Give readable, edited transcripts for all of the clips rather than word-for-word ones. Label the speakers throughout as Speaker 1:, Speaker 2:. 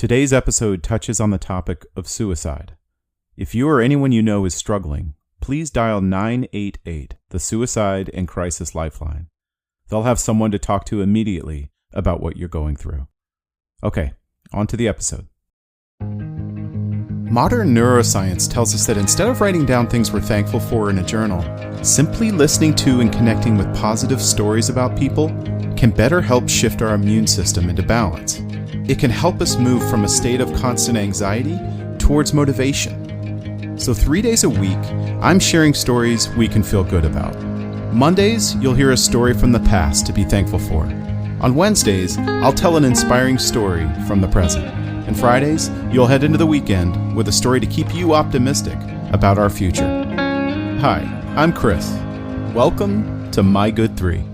Speaker 1: Today's episode touches on the topic of suicide. If you or anyone you know is struggling, please dial 988, the Suicide and Crisis Lifeline. They'll have someone to talk to immediately about what you're going through. Okay, on to the episode. Modern neuroscience tells us that instead of writing down things we're thankful for in a journal, simply listening to and connecting with positive stories about people can better help shift our immune system into balance. It can help us move from a state of constant anxiety towards motivation. So 3 days a week, I'm sharing stories we can feel good about. Mondays, you'll hear a story from the past to be thankful for. On Wednesdays, I'll tell an inspiring story from the present. And Fridays, you'll head into the weekend with a story to keep you optimistic about our future. Hi, I'm Chris. Welcome to My Good 3.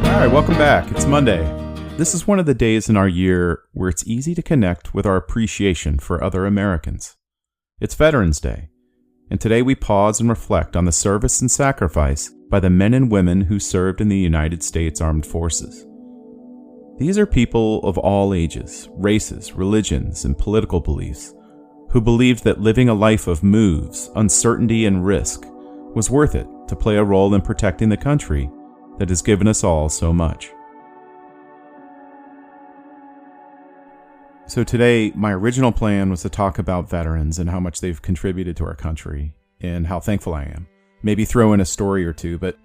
Speaker 1: All right, welcome back. It's Monday. This is one of the days in our year where it's easy to connect with our appreciation for other Americans. It's Veterans Day, and today we pause and reflect on the service and sacrifice by the men and women who served in the United States Armed Forces. These are people of all ages, races, religions, and political beliefs who believed that living a life of moves, uncertainty, and risk was worth it to play a role in protecting the country that has given us all so much. So today, my original plan was to talk about veterans and how much they've contributed to our country and how thankful I am. Maybe throw in a story or two, but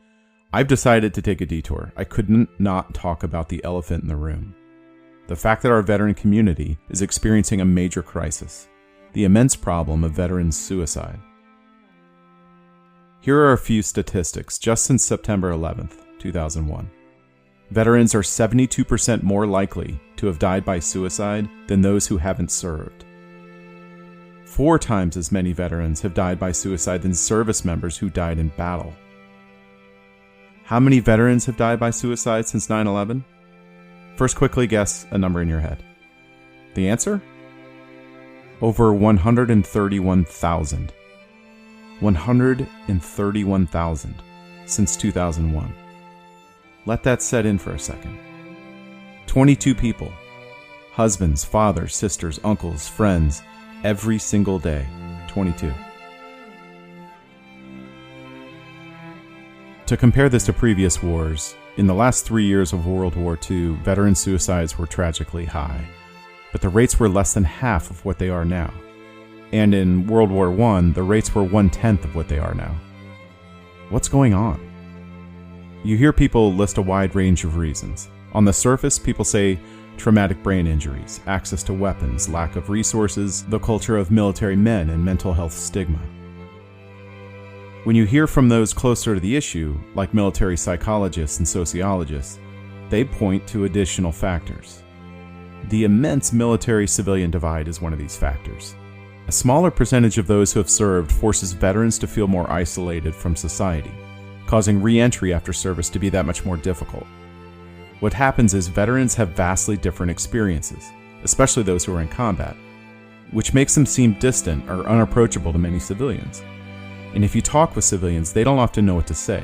Speaker 1: I've decided to take a detour. I couldn't not talk about the elephant in the room. The fact that our veteran community is experiencing a major crisis. The immense problem of veterans' suicide. Here are a few statistics just since September 11th, 2001. Veterans are 72% more likely to have died by suicide than those who haven't served. 4 times as many veterans have died by suicide than service members who died in battle. How many veterans have died by suicide since 9/11? First, quickly guess a number in your head. The answer? Over 131,000. 131,000 since 2001. Let that set in for a second. 22 people. Husbands, fathers, sisters, uncles, friends, every single day. 22. To compare this to previous wars, in the last 3 years of World War II, veteran suicides were tragically high, but the rates were less than half of what they are now. And in World War I, the rates were 1/10 of what they are now. What's going on? You hear people list a wide range of reasons. On the surface, people say traumatic brain injuries, access to weapons, lack of resources, the culture of military men, and mental health stigma. When you hear from those closer to the issue, like military psychologists and sociologists, they point to additional factors. The immense military-civilian divide is one of these factors. A smaller percentage of those who have served forces veterans to feel more isolated from society, causing re-entry after service to be that much more difficult. What happens is veterans have vastly different experiences, especially those who are in combat, which makes them seem distant or unapproachable to many civilians. And if you talk with civilians, they don't often know what to say,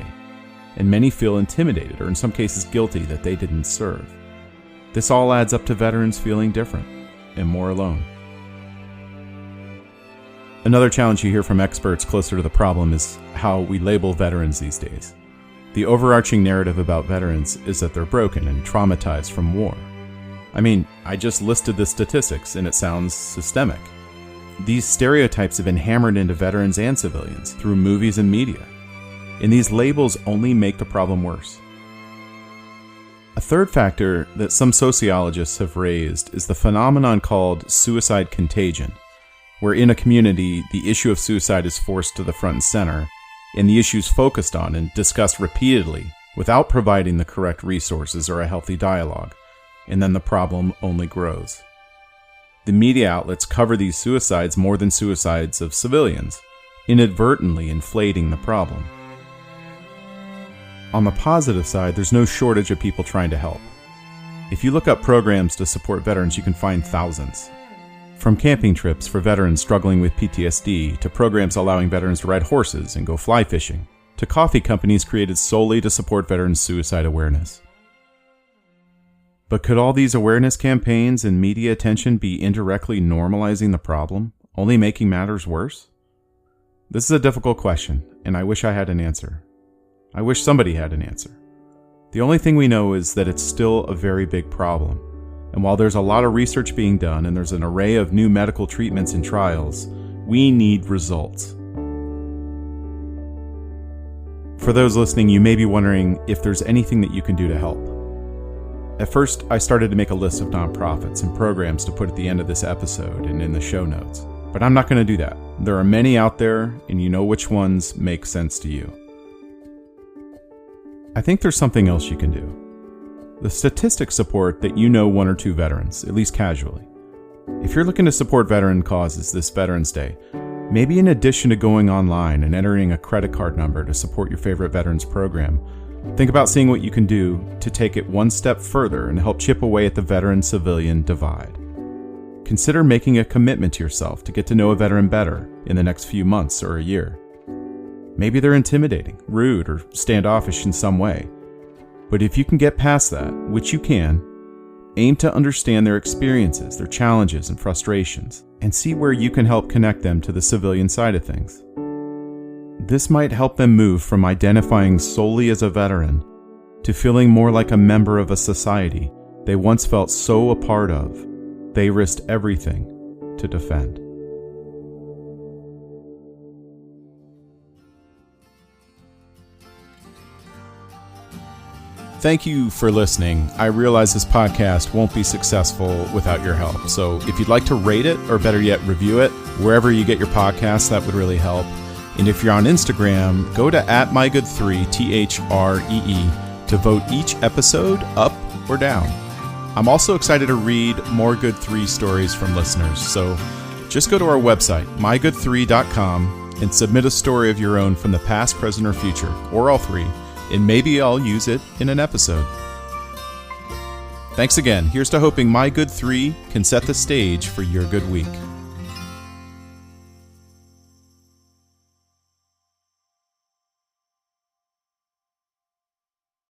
Speaker 1: and many feel intimidated or in some cases guilty that they didn't serve. This all adds up to veterans feeling different and more alone. Another challenge you hear from experts closer to the problem is how we label veterans these days. The overarching narrative about veterans is that they're broken and traumatized from war. I mean, I just listed the statistics and it sounds systemic. These stereotypes have been hammered into veterans and civilians through movies and media, and these labels only make the problem worse. A third factor that some sociologists have raised is the phenomenon called suicide contagion, where in a community, the issue of suicide is forced to the front and center, and the issue is focused on and discussed repeatedly without providing the correct resources or a healthy dialogue, and then the problem only grows. The media outlets cover these suicides more than suicides of civilians, inadvertently inflating the problem. On the positive side, there's no shortage of people trying to help. If you look up programs to support veterans, you can find thousands. From camping trips for veterans struggling with PTSD, to programs allowing veterans to ride horses and go fly fishing, to coffee companies created solely to support veterans' suicide awareness. But could all these awareness campaigns and media attention be indirectly normalizing the problem, only making matters worse? This is a difficult question, and I wish I had an answer. I wish somebody had an answer. The only thing we know is that it's still a very big problem. And while there's a lot of research being done and there's an array of new medical treatments and trials, we need results. For those listening, you may be wondering if there's anything that you can do to help. At first, I started to make a list of nonprofits and programs to put at the end of this episode and in the show notes. But I'm not going to do that. There are many out there, and you know which ones make sense to you. I think there's something else you can do. The statistics support that you know one or two veterans, at least casually. If you're looking to support veteran causes this Veterans Day, maybe in addition to going online and entering a credit card number to support your favorite veterans program, think about seeing what you can do to take it one step further and help chip away at the veteran-civilian divide. Consider making a commitment to yourself to get to know a veteran better in the next few months or a year. Maybe they're intimidating, rude, or standoffish in some way. But if you can get past that, which you can, aim to understand their experiences, their challenges and frustrations, and see where you can help connect them to the civilian side of things. This might help them move from identifying solely as a veteran to feeling more like a member of a society they once felt so a part of, they risked everything to defend. Thank you for listening. I realize this podcast won't be successful without your help. So if you'd like to rate it, or better yet, review it, wherever you get your podcasts, that would really help. And if you're on Instagram, go to @mygood3, THREE, to vote each episode up or down. I'm also excited to read more Good 3 stories from listeners. So just go to our website, mygood3.com, and submit a story of your own from the past, present, or future, or all three. And maybe I'll use it in an episode. Thanks again. Here's to hoping My Good 3 can set the stage for your good week.